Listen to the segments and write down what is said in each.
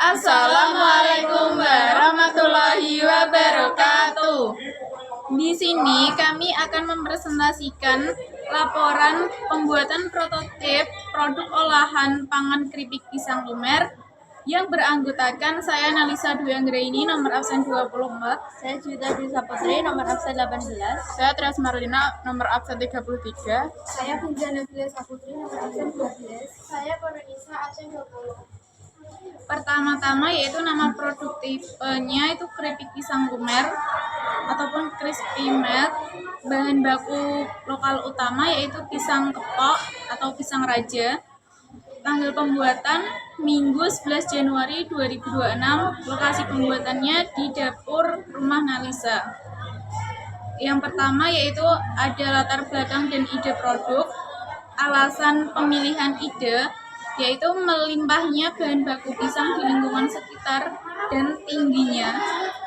Assalamualaikum warahmatullahi wabarakatuh. Di sini kami akan mempresentasikan laporan pembuatan prototip produk olahan pangan keripik pisang lumer yang beranggotakan saya Nalisa Dwi Anggraini nomor absen 24, saya Juwita Dwi Saputri nomor absen 18, saya Trias Marlina nomor absen 33, saya Funjana Dwi Saputri nomor absen 12, saya Koronisa absen 20. Pertama-tama yaitu nama produk tipenya itu keripik pisang lumer ataupun crispy melt. Bahan baku lokal utama yaitu pisang kepok atau pisang raja. Tanggal pembuatan Minggu 11 Januari 2026. Lokasi pembuatannya di dapur Rumah Nalisa. Yang pertama yaitu ada latar belakang dan ide produk. Alasan pemilihan ide yaitu melimpahnya bahan baku pisang di lingkungan sekitar dan tingginya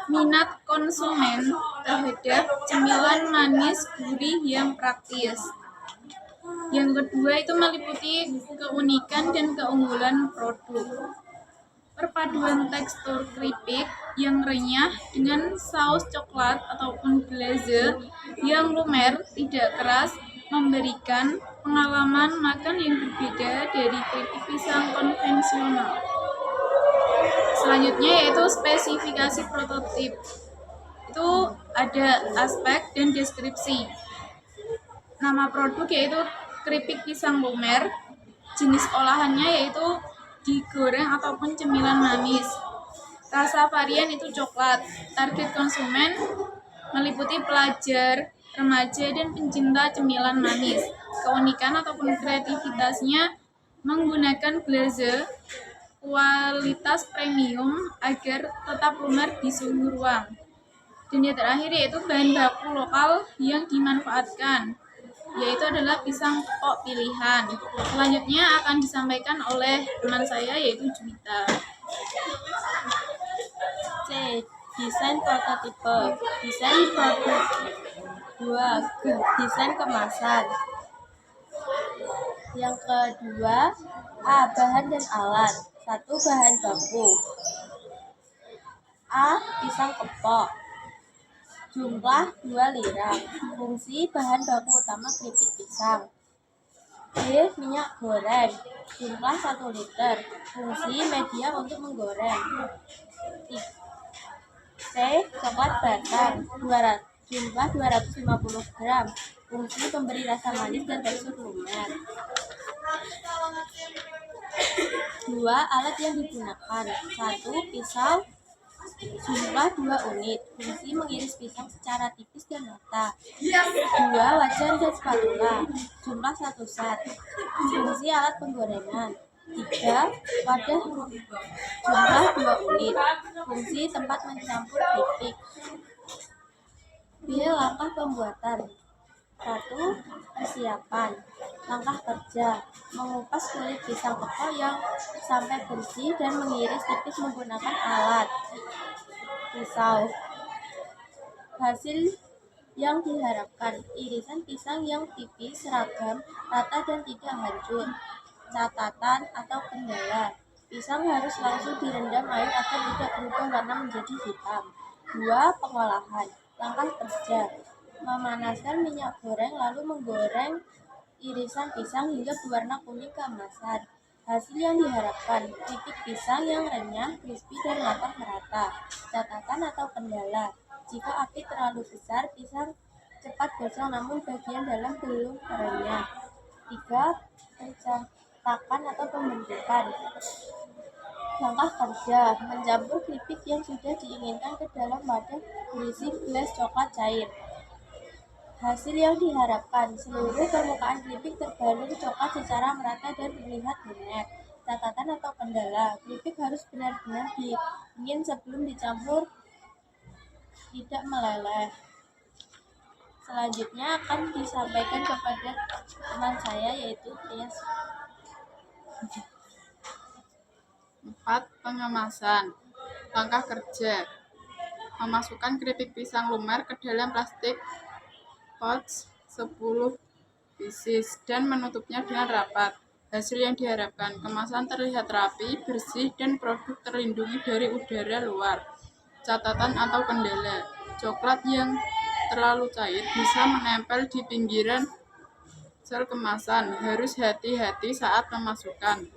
minat konsumen terhadap cemilan manis gurih yang praktis. Yang kedua itu meliputi keunikan dan keunggulan produk. Perpaduan tekstur keripik yang renyah dengan saus coklat ataupun glaze yang lumer, tidak keras, memberikan pengalaman makan yang berbeda dari keripik pisang konvensional. Selanjutnya yaitu spesifikasi prototip. Itu ada aspek dan deskripsi. Nama produk yaitu keripik pisang lumer. Jenis olahannya yaitu digoreng ataupun cemilan manis. Rasa varian itu coklat. Target konsumen meliputi pelajar, remaja, dan pencinta cemilan manis. Keunikan ataupun kreativitasnya menggunakan glaze kualitas premium agar tetap lumer di suhu ruang. Dan yang terakhir yaitu bahan baku lokal yang dimanfaatkan, yaitu adalah pisang kepok pilihan. Selanjutnya akan disampaikan oleh teman saya yaitu Juwita. C. Desain prototipe. Desain produk. 2. Desain kemasan. Yang kedua, A. Bahan dan alat. 1. Bahan baku. A. Pisang kepok. Jumlah 2 lira. Fungsi bahan baku utama keripik pisang. B. Minyak goreng. Jumlah 1 liter. Fungsi media untuk menggoreng. C. Coklat batang. Jumlah 250 gram. Fungsi pemberi rasa manis dan tekstur lumer. 2. Alat yang digunakan. 1. Pisau. Jumlah 2 unit. Fungsi mengiris pisang secara tipis dan rata. 2. Wajan dan spatula. Jumlah 1 set. Fungsi alat penggorengan. 3. Wadah. Jumlah 2 unit. Fungsi tempat mencampur keripik. B. Langkah pembuatan. 1. Persiapan. Langkah kerja: mengupas kulit pisang kepok yang sampai bersih dan mengiris tipis menggunakan alat pisau. Hasil yang diharapkan: irisan pisang yang tipis, seragam, rata dan tidak hancur. Catatan atau kendala: pisang harus langsung direndam air agar tidak berubah warna menjadi hitam. 2. Pengolahan. Langkah kerja: memanaskan minyak goreng lalu menggoreng irisan pisang hingga berwarna kuning keemasan. Hasil yang diharapkan: keripik pisang yang renyah, crispy, dan matang merata. Catatan atau kendala: jika api terlalu besar, pisang cepat gosong namun bagian dalam belum renyah. 3. Pencetakan atau pembentukan. Langkah kerja: mencampur keripik yang sudah diinginkan ke dalam wadah berisi gelas coklat cair. Hasil yang diharapkan: seluruh permukaan keripik terbalur coklat secara merata dan terlihat lumer. Catatan atau kendala: keripik harus benar-benar dingin sebelum dicampur, tidak meleleh. Selanjutnya akan disampaikan kepada teman saya yaitu Trias. 4. Pengemasan. Langkah kerja: memasukkan keripik pisang lumer ke dalam plastik pouch 10 pieces dan menutupnya dengan rapat. Hasil yang diharapkan, kemasan terlihat rapi, bersih, dan produk terlindungi dari udara luar. Catatan atau kendala, coklat yang terlalu cair bisa menempel di pinggiran sel kemasan. Harus hati-hati saat memasukkan.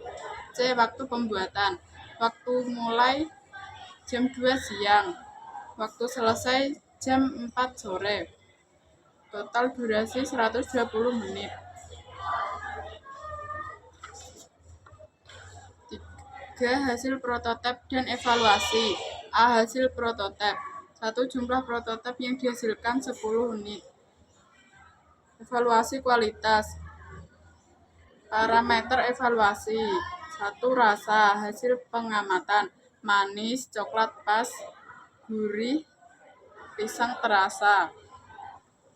C. Waktu pembuatan. Waktu mulai jam 2 siang. Waktu selesai jam 4 sore. Total durasi 120 menit. 3. Hasil prototip dan evaluasi. A. Hasil prototip. 1. Jumlah prototip yang dihasilkan 10 unit. Evaluasi kualitas. Parameter evaluasi. 1. Rasa. Hasil pengamatan. Manis, coklat pas, gurih, pisang terasa.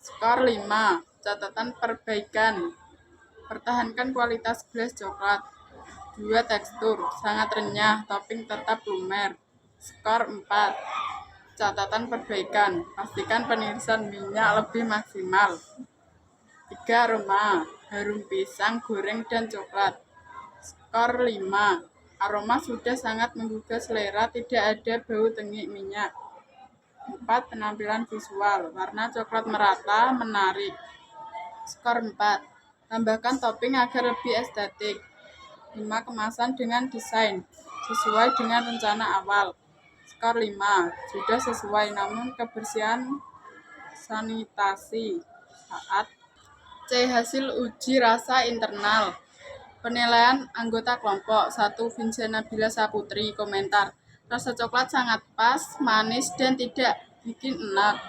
Skor 5. Catatan perbaikan. Pertahankan kualitas gelas coklat. 2. Tekstur. Sangat renyah, topping tetap lumer. Skor 4. Catatan perbaikan. Pastikan penirisan minyak lebih maksimal. 3. Aroma. Harum pisang, goreng, dan coklat. Skor 5. Aroma sudah sangat menggugah selera, tidak ada bau tengik minyak. 4. Penampilan visual. Warna coklat merata, menarik. Skor 4. Tambahkan topping agar lebih estetik. 5. Kemasan dengan desain sesuai dengan rencana awal. Skor 5. Sudah sesuai, namun kebersihan sanitasi saat. C. Hasil uji rasa internal. Penilaian anggota kelompok. 1. Vincent Nabila Saputri. Komentar. Rasa coklat sangat pas, manis, dan tidak bikin enak.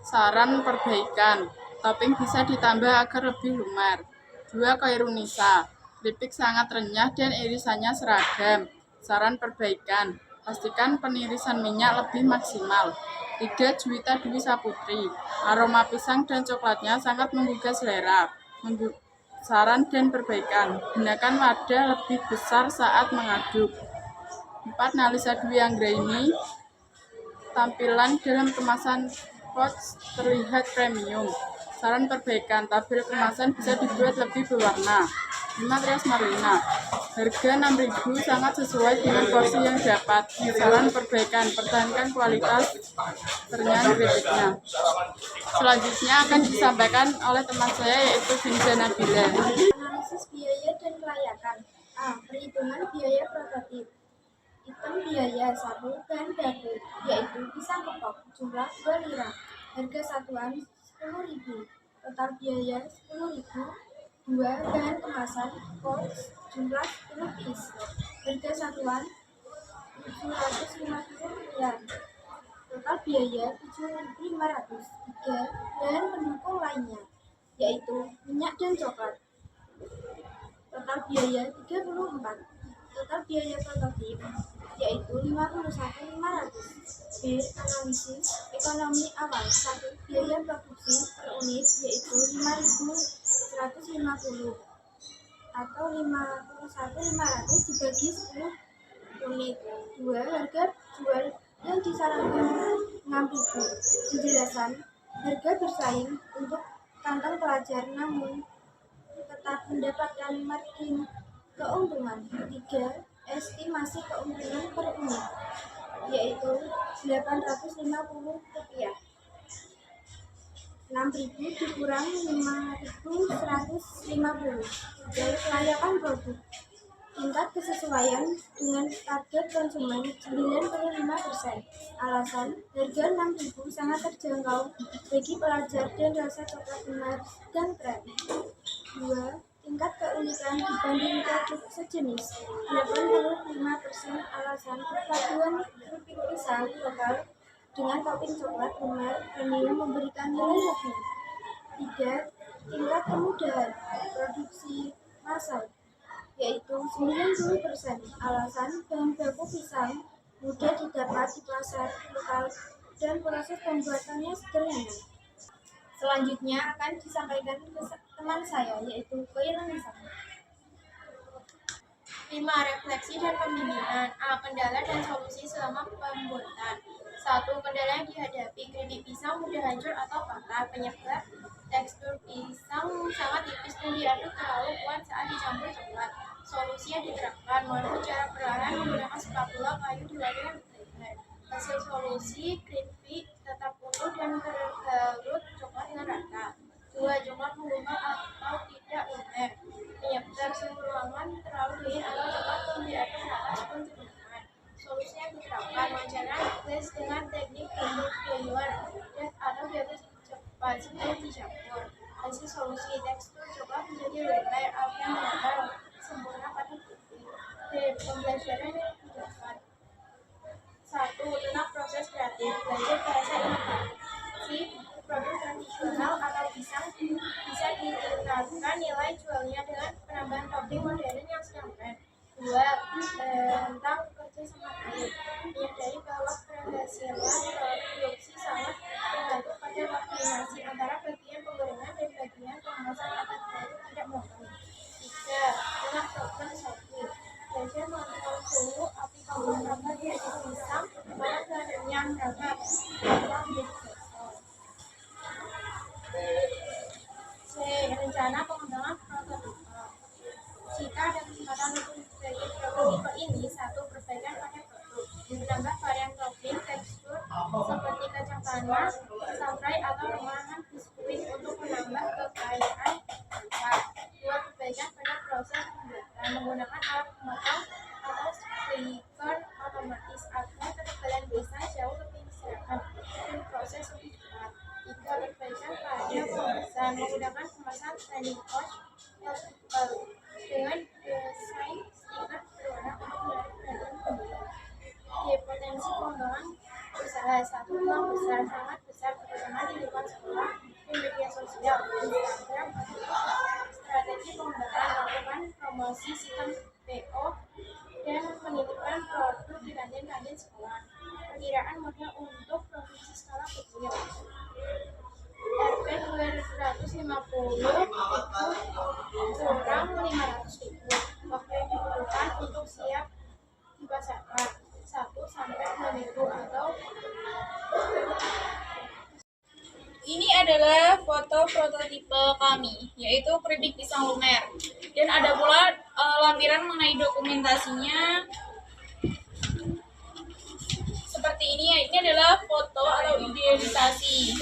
Saran perbaikan. Topping bisa ditambah agar lebih lumer. 2. Khairunisa. Keripik sangat renyah dan irisannya seragam. Saran perbaikan. Pastikan penirisan minyak lebih maksimal. 3. Juwita Dwi Saputri. Aroma pisang dan coklatnya sangat menggugah selera. Saran dan perbaikan. Gunakan wadah lebih besar saat mengaduk. 4. Nalisa Dwi Anggraini. Tampilan dalam kemasan pouch terlihat premium. Saran perbaikan. Tabel kemasan bisa dibuat lebih berwarna. 5. Trias Marlina. Harga 6.000 sangat sesuai dengan porsi yang dapat. Saran perbaikan. Pertahankan kualitas ternyata kritiknya. Selanjutnya akan disampaikan oleh teman saya, yaitu Vincent Nabila. Analisis biaya dan kelayakan. A. Perhitungan biaya prototip. Item biaya 1. Bahan baku, yaitu pisang kepok, jumlah 2 lira. Harga satuan 10.000. Total biaya 10.000. 2. Bahan kemasan pouch, jumlah 10 piece. Harga satuan 750 rupiah. Total biaya 7.500. 3. Bahan pendukung lainnya, yaitu minyak dan coklat. Total biaya 34. Total biaya prototip, yaitu 51.500. B. Analisis ekonomi awal. 1. Biaya produksi per unit, yaitu 5.150 atau 51.500 dibagi 10 unit. 2. Harga jual yang disarankan 6.000. Penjelasan. Harga bersaing untuk kantong pelajar, namun tetap mendapatkan margin keuntungan. 3. Estimasi keuntungan per unit, yaitu 850 rupiah. 6.000 dikurang 5.150. Dari kelayakan produk. Tingkat kesesuaian dengan target konsumen 95%. Alasan, harga 6.000 sangat terjangkau bagi pelajar dan rasa coklat benar dan tren. 2. Tingkat keunikan dibanding produk sejenis 85%. Alasan, perpaduan keripik pisang lokal dengan topping coklat benar premium memberikan nilai lebih. 3. Tingkat kemudahan produksi massal, yaitu 90%. Alasan, bahan baku pisang mudah didapat di pasar lokal dan proses pembuatannya sederhana. Selanjutnya akan disampaikan ke teman saya, yaitu Khairunisa. 5. Refleksi dan pembimbingan. A. Kendala dan solusi selama pembuatan. 1. Kendala yang dihadapi, keripik pisang mudah hancur atau patah. Penyebab, tekstur pisang sangat tipis dan diaduk terlalu kuat saat dicampur coklat. Solusi yang diterapkan, mengaduk secara perlahan menggunakan spatula kayu di wadah yang lebar. Hasil solusi, keripik tetap utuh dan berbalut coklat dengan rata. 2. Coklat menggumpal atau tidak lumer. Penyebab, suhu ruangan terlalu dingin atau coklat belum diaduk rata sebelum digunakan. Solusi yang diterapkan, wajankan glaze dengan teknik double boiler atau diaduk cepat sebelum dicampur. Hasil solusi, tekstur coklat menjadi lebar, api yang merata sempurna pada keripik. Pembelajaran yang didapat. 1. Tentang proses kreatif, belajar bahasa inovasi. Produk tradisional atau pisang bisa ditingkatkan nilai jualnya dengan penambahan topping modern yang sedang tren. 2. Tentang kerja sama tim, menyadari bahwa keberhasilan produksi sangat tergantung pada koordinasi antara bagian penggorengan dan bagian pengemasan agar produk tidak monotoni. 3. Tentang problem solving, belajar mengontrol suhu api kompor agar tidak pisang pada keadaan yang hangat tanpa menjadi gosong. C. Rencana pengembangan prototipe. Jika ada kesempatan untuk memperbaiki prototipe ini, 1. Perbaikan pada produk, menambah varian topping, tekstur seperti kacang tanah, sangrai atau remahan biskuit untuk menambah kekayaan rasa. 2. Perbaikan pada proses pembuatan, menggunakan alat pemotong atau splitter otomatis agar ketebalan pisang jauh lebih seragam dan proses lebih cepat. 3. Perbaikan pada kemasan, menggunakan kemasan standing pouch dengan desain stiker berwarna untuk menarik perhatian pembeli. Potensi pengembangan usaha. 1. Peluang besar, sangat besar, terutama di lingkungan sekolah dan media sosial, Instagram, atau TikTok. Strategi pengembangan, lakukan promosi sistem PO dan menitipkan produk di kantin-kantin sekolah. Perkiraan modal untuk produksi skala kecil. Rp 250.000 kurang 500.000. Waktu yang dibutuhkan untuk siap dipasarkan 1-2 minggu atau. Ini adalah foto prototipe kami, yaitu keripik pisang lumer. Dan ada pula lampiran mengenai dokumentasinya seperti ini ya. Ini adalah foto atau idealisasi.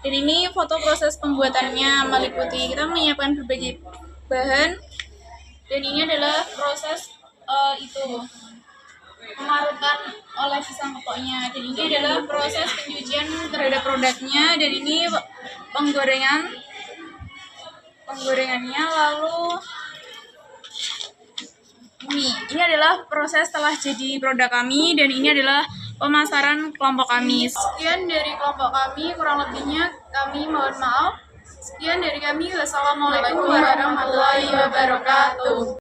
Dan ini foto proses pembuatannya, meliputi kita menyiapkan berbagai bahan. Dan ini adalah proses mengarutkan oleh pisang kepoknya. Dan ini adalah proses pencucian terhadap produknya. Dan ini penggorengannya. Lalu ini adalah proses setelah jadi produk kami. Dan ini adalah pemasaran kelompok kami. Sekian dari kelompok kami, kurang lebihnya kami mohon maaf. Sekian dari kami, wassalamualaikum warahmatullahi wabarakatuh.